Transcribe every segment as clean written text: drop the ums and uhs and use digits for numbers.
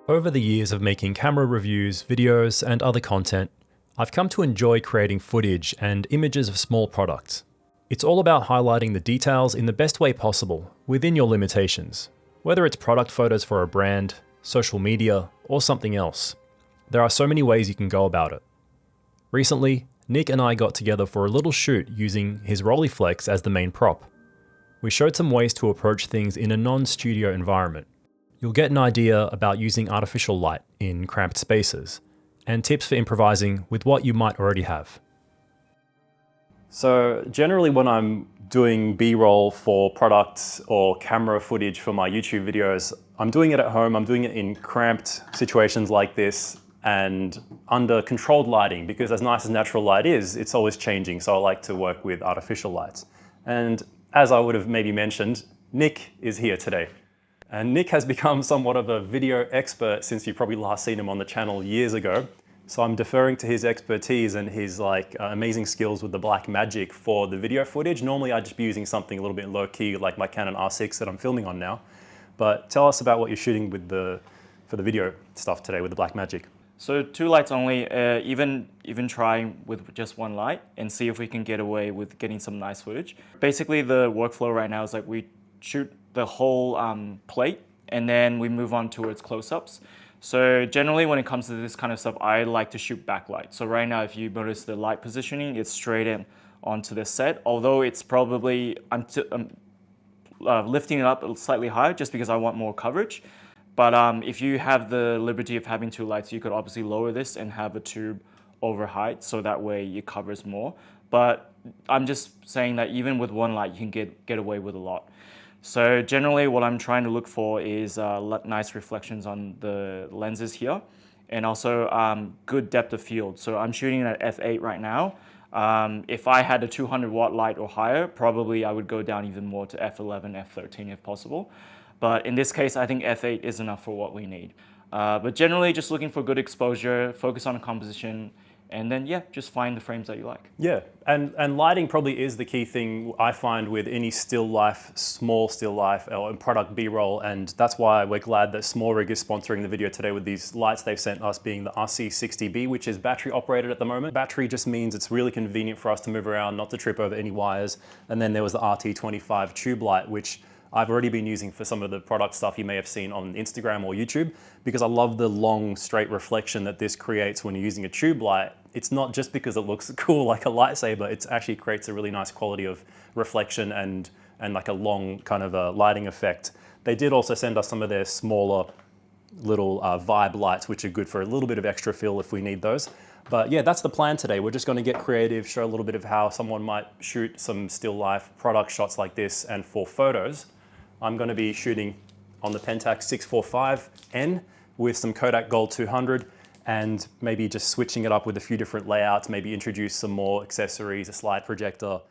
Over the years of making camera reviews, videos, and other content, I've come to enjoy creating footage and images of small products. It's all about highlighting the details in the best way possible, within your limitations, whether it's product photos for a brand, social media, or something else. There are so many ways you can go about it. Recently, Nick and I got together for a little shoot using his Rolleiflex as the main prop. We showed some ways to approach things in a non-studio environment. You'll get an idea about using artificial light in cramped spaces, and tips for improvising with what you might already have. So generally when I'm doing B-roll for products or camera footage for my YouTube videos, I'm doing it at home, I'm doing it in cramped situations like this and under controlled lighting, because as nice as natural light is, it's always changing, so I like to work with artificial lights. And as I would have maybe mentioned, Nick is here today. And Nick has become somewhat of a video expert since you've probably last seen him on the channel years ago. So I'm deferring to his expertise and his amazing skills with the black magic for the video footage. Normally I'd just be using something a little bit low key like my Canon R6 that I'm filming on now. But tell us about what you're shooting with for the video stuff today with the black magic. So 2 lights only, even trying with just 1 light and see if we can get away with getting some nice footage. Basically the workflow right now is like we shoot the whole plate and then we move on towards close-ups. So generally when it comes to this kind of stuff, I like to shoot backlight. So right now if you notice the light positioning, it's straight in onto the set, although it's probably, I'm lifting it up slightly higher just because I want more coverage. But if you have the liberty of having 2 lights, you could obviously lower this and have a tube over height, so that way it covers more. But I'm just saying that even with 1 light, you can get away with a lot. So generally what I'm trying to look for is nice reflections on the lenses here, and also good depth of field. So I'm shooting at f8 right now. If I had a 200 watt light or higher, probably I would go down even more to f11, f13 if possible. But in this case, I think f8 is enough for what we need. But generally just looking for good exposure, focus on composition, and then, yeah, just find the frames that you like. Yeah, and lighting probably is the key thing I find with any still life, small still life, or product B-roll, and that's why we're glad that Smallrig is sponsoring the video today with these lights they've sent us, being the RC60B, which is battery operated at the moment. Battery just means it's really convenient for us to move around, not to trip over any wires. And then there was the RT25 Tube light, which I've already been using for some of the product stuff you may have seen on Instagram or YouTube, because I love the long straight reflection that this creates when you're using a tube light. It's not just because it looks cool like a lightsaber, it actually creates a really nice quality of reflection and like a long kind of a lighting effect. They did also send us some of their smaller little vibe lights, which are good for a little bit of extra feel if we need those. But yeah, that's the plan today. We're just going to get creative, show a little bit of how someone might shoot some still life product shots like this. And for photos, I'm going to be shooting on the Pentax 645N with some Kodak Gold 200 and maybe just switching it up with a few different layouts, maybe introduce some more accessories, a slide projector.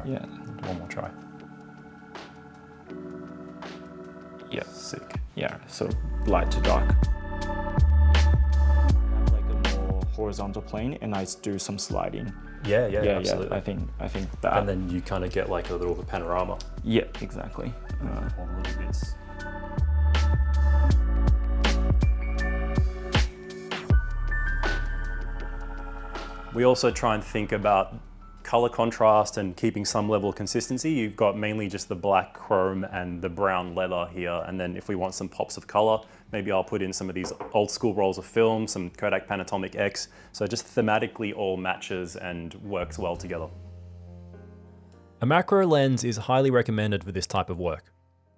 Yeah. One more try. Yeah. Sick. Yeah, so light to dark. Like a more horizontal plane, and I do some sliding. Yeah, Yeah, absolutely. I think that. And then you kind of get like a little panorama. Yeah, exactly. All the little bits. We also try and think about color contrast and keeping some level of consistency. You've got mainly just the black chrome and the brown leather here. And then if we want some pops of color, maybe I'll put in some of these old school rolls of film, some Kodak Panatomic X. So just thematically all matches and works well together. A macro lens is highly recommended for this type of work,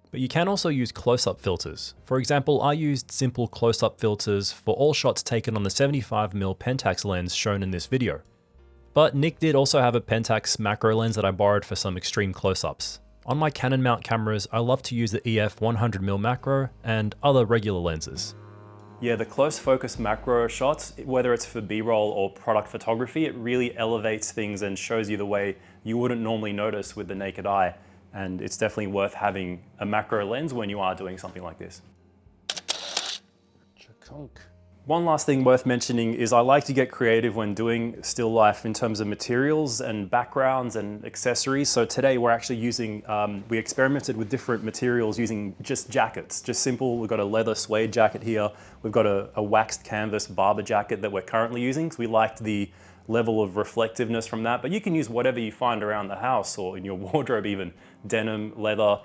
but you can also use close-up filters. For example, I used simple close-up filters for all shots taken on the 75mm Pentax lens shown in this video. But Nick did also have a Pentax macro lens that I borrowed for some extreme close-ups. On my Canon mount cameras, I love to use the EF 100mm macro and other regular lenses. Yeah, the close focus macro shots, whether it's for B-roll or product photography, it really elevates things and shows you the way you wouldn't normally notice with the naked eye. And it's definitely worth having a macro lens when you are doing something like this. One last thing worth mentioning is I like to get creative when doing still life in terms of materials and backgrounds and accessories. So today we're actually using, we experimented with different materials using just jackets, just simple. We've got a leather suede jacket here. We've got a waxed canvas barber jacket that we're currently using. So we liked the level of reflectiveness from that, but you can use whatever you find around the house or in your wardrobe even, denim, leather,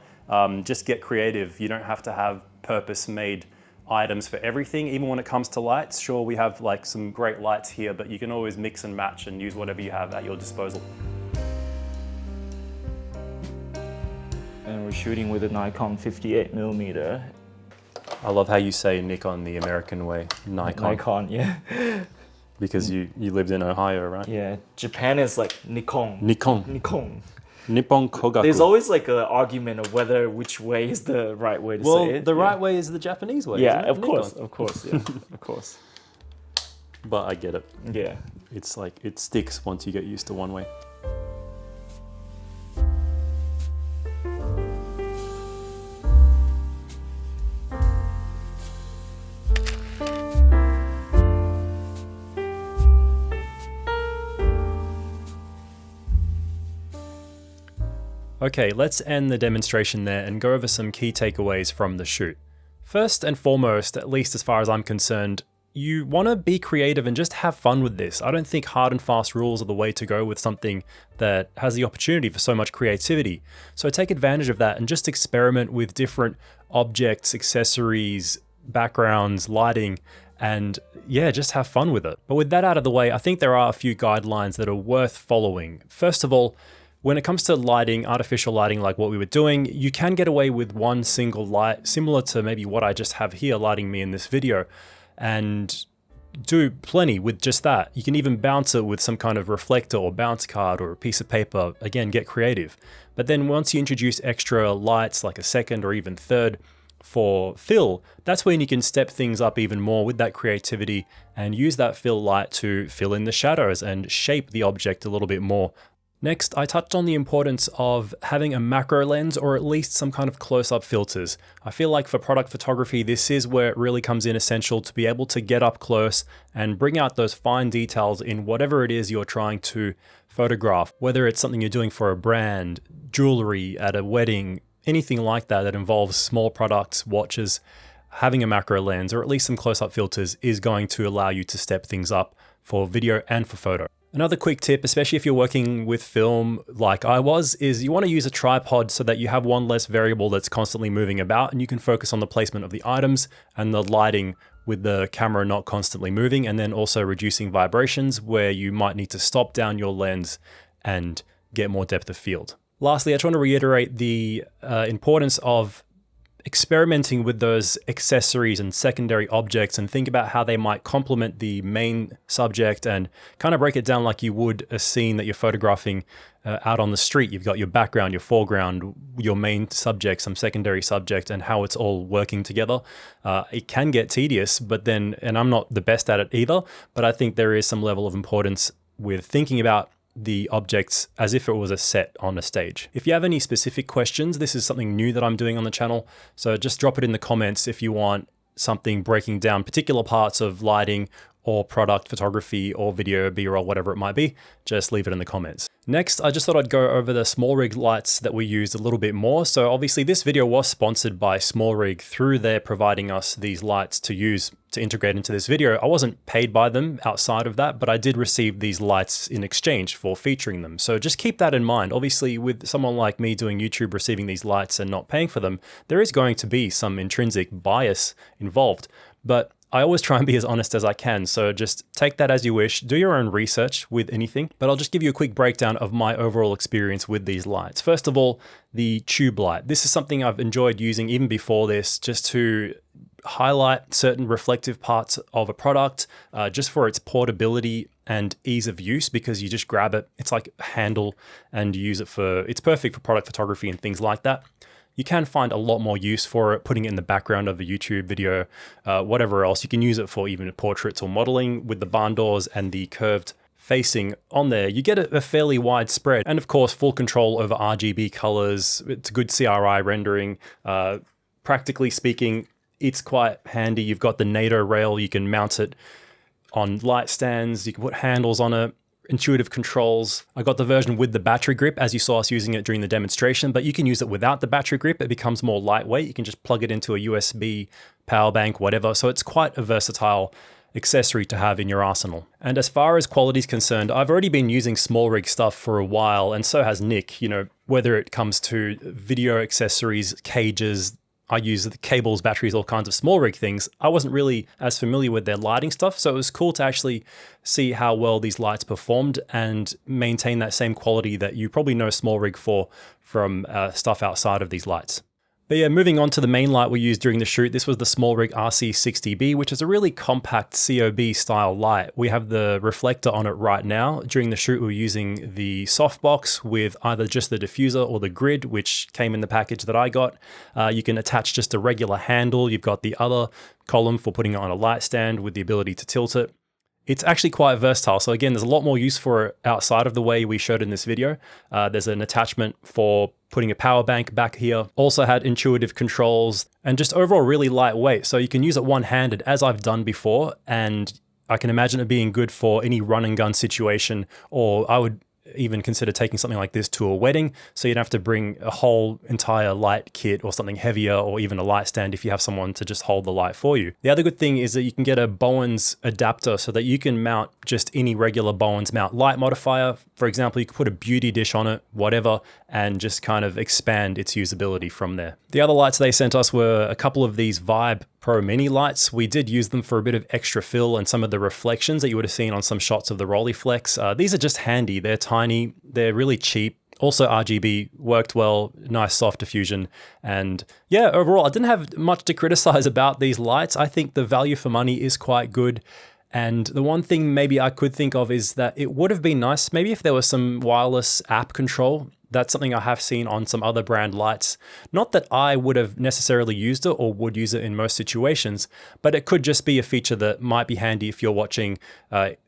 just get creative. You don't have to have purpose-made items for everything, even when it comes to lights. Sure, we have like some great lights here, but you can always mix and match and use whatever you have at your disposal. And we're shooting with a Nikon 58mm. I love how you say Nikon the American way, Nikon. Nikon, yeah. Because you lived in Ohio, right? Yeah, Japan is like Nikon. Nikon. Nikon. Nippon Kogaku. There's always like an argument of whether which way is the right way to say it. The right way is the Japanese way. Yeah, isn't it? of course, Nikon. of course. But I get it. Yeah. It's like, it sticks once you get used to one way. Okay, let's end the demonstration there and go over some key takeaways from the shoot. First and foremost, at least as far as I'm concerned, you want to be creative and just have fun with this. I don't think hard and fast rules are the way to go with something that has the opportunity for so much creativity. So take advantage of that and just experiment with different objects, accessories, backgrounds, lighting, and yeah, just have fun with it. But with that out of the way, I think there are a few guidelines that are worth following. First of all, when it comes to lighting, artificial lighting like what we were doing, you can get away with one single light, similar to maybe what I just have here lighting me in this video, and do plenty with just that. You can even bounce it with some kind of reflector or bounce card or a piece of paper. Again, get creative. But then once you introduce extra lights, like a second or even third for fill, that's when you can step things up even more with that creativity and use that fill light to fill in the shadows and shape the object a little bit more. Next, I touched on the importance of having a macro lens or at least some kind of close-up filters. I feel like for product photography, this is where it really comes in essential to be able to get up close and bring out those fine details in whatever it is you're trying to photograph, whether it's something you're doing for a brand, jewelry, at a wedding, anything like that that involves small products, watches. Having a macro lens or at least some close-up filters is going to allow you to step things up for video and for photo. Another quick tip, especially if you're working with film like I was, is you want to use a tripod so that you have one less variable that's constantly moving about and you can focus on the placement of the items and the lighting with the camera not constantly moving, and then also reducing vibrations where you might need to stop down your lens and get more depth of field. Lastly, I just want to reiterate the importance of experimenting with those accessories and secondary objects and think about how they might complement the main subject and kind of break it down like you would a scene that you're photographing out on the street. You've got your background, your foreground, your main subject, some secondary subject, and how it's all working together. It can get tedious, but then, and I'm not the best at it either, but I think there is some level of importance with thinking about the objects as if it was a set on a stage. If you have any specific questions, this is something new that I'm doing on the channel, so just drop it in the comments if you want something breaking down particular parts of lighting or product photography or video, B-roll, whatever it might be. Just leave it in the comments. Next, I just thought I'd go over the Smallrig lights that we used a little bit more. So obviously this video was sponsored by Smallrig through their providing us these lights to use to integrate into this video. I wasn't paid by them outside of that, but I did receive these lights in exchange for featuring them. So just keep that in mind. Obviously with someone like me doing YouTube receiving these lights and not paying for them, there is going to be some intrinsic bias involved, but I always try and be as honest as I can, so just take that as you wish, do your own research with anything, but I'll just give you a quick breakdown of my overall experience with these lights. First of all, the tube light. This is something I've enjoyed using even before this, just to highlight certain reflective parts of a product, just for its portability and ease of use, because you just grab it, it's like a handle and you use it for, it's perfect for product photography and things like that. you can find a lot more use for it, putting it in the background of a YouTube video, whatever else. You can use it for even portraits or modeling with the barn doors and the curved facing on there. You get a fairly wide spread, and of course full control over RGB colors. It's good CRI rendering. Practically speaking, it's quite handy. You've got the NATO rail, you can mount it on light stands, you can put handles on it, intuitive controls. I got the version with the battery grip, as you saw us using it during the demonstration, but you can use it without the battery grip. It becomes more lightweight. You can just plug it into a USB power bank, whatever. So it's quite a versatile accessory to have in your arsenal. And as far as quality is concerned, I've already been using Smallrig stuff for a while, and so has Nick. You know, whether it comes to video accessories, cages, I use the cables, batteries, all kinds of Smallrig things. I wasn't really as familiar with their lighting stuff, so it was cool to actually see how well these lights performed and maintain that same quality that you probably know Smallrig for from stuff outside of these lights. But yeah, moving on to the main light we used during the shoot, this was the Smallrig RC60B, which is a really compact COB style light. We have the reflector on it right now. During the shoot, we were using the softbox with either just the diffuser or the grid, which came in the package that I got. You can attach just a regular handle. You've got the other column for putting it on a light stand with the ability to tilt it. It's actually quite versatile. So again, there's a lot more use for it outside of the way we showed in this video. There's an attachment for putting a power bank back here. Also had intuitive controls and just overall really lightweight. So you can use it one-handed as I've done before. And I can imagine it being good for any run and gun situation, or I would even consider taking something like this to a wedding, so you'd have to bring a whole entire light kit or something heavier, or even a light stand if you have someone to just hold the light for you. The other good thing is that you can get a Bowens adapter so that you can mount just any regular Bowens mount light modifier. For example, you could put a beauty dish on it, whatever, and just kind of expand its usability from there. The other lights they sent us were a couple of these Vibe Pro Mini lights. We did use them for a bit of extra fill and some of the reflections that you would have seen on some shots of the Rolleiflex. These are just handy. They're tiny, they're really cheap. Also RGB, worked well, nice soft diffusion. And yeah, overall, I didn't have much to criticize about these lights. I think the value for money is quite good. And the one thing maybe I could think of is that it would have been nice, maybe if there was some wireless app control. That's something I have seen on some other brand lights. Not that I would have necessarily used it or would use it in most situations, but it could just be a feature that might be handy if you're watching,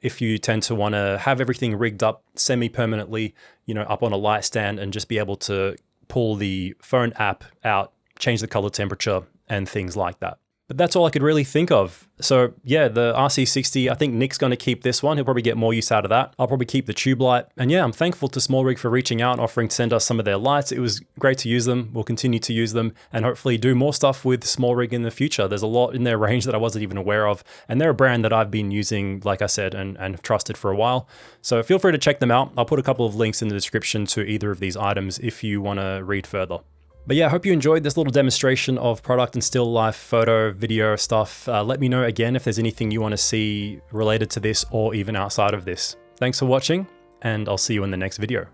if you tend to want to have everything rigged up semi-permanently, you know, up on a light stand and just be able to pull the phone app out, change the color temperature and things like that. But that's all I could really think of. So yeah, the RC60, I think Nick's going to keep this one. He'll probably get more use out of that. I'll probably keep the tube light. And yeah, I'm thankful to Smallrig for reaching out and offering to send us some of their lights. It was great to use them. We'll continue to use them and hopefully do more stuff with Smallrig in the future. There's a lot in their range that I wasn't even aware of. And they're a brand that I've been using, like I said, and have trusted for a while. So feel free to check them out. I'll put a couple of links in the description to either of these items if you want to read further. But yeah, I hope you enjoyed this little demonstration of product and still life photo, video stuff. Let me know again if there's anything you want to see related to this or even outside of this. Thanks for watching, and I'll see you in the next video.